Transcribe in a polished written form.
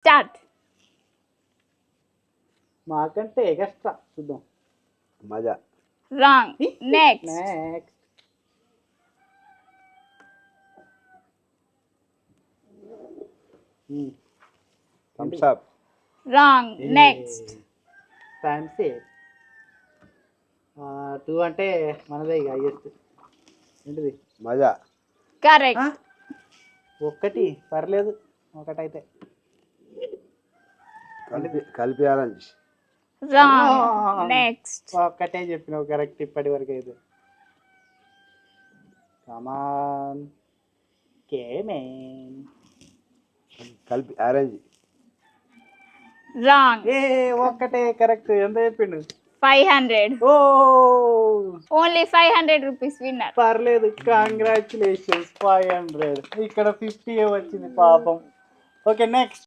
Start. మాకంటే extra చూద్దాం. మజా. Wrong. Next. Next thumbs up. Wrong. Next. Fancy 2 అంటే మనదే ఇక హైయెస్ట్. ఏంటిది? మజా. కరెక్ట్. ఒక్కటి పర్లేదు, ఒకటైతే. కలిపి ఆరెంజ్. రాంగ్. నెక్స్ట్. ఒక్కటే చెప్పినావు కరెక్ట్ ఇప్పటి వరకు అయితే. కమాన్ కేమేన్. కలిపి ఆరెంజ్. రాంగ్. ఒక్కటే కరెక్ట్. ఎంత చెప్పిండు? 500. ఓ ఓన్లీ 500 రూపీస్ విన్నర్. పర్లేదు, కంగ్రాచులేషన్స్. 500. ఇక్కడ 50 వచ్చింది పాపం. Okay next.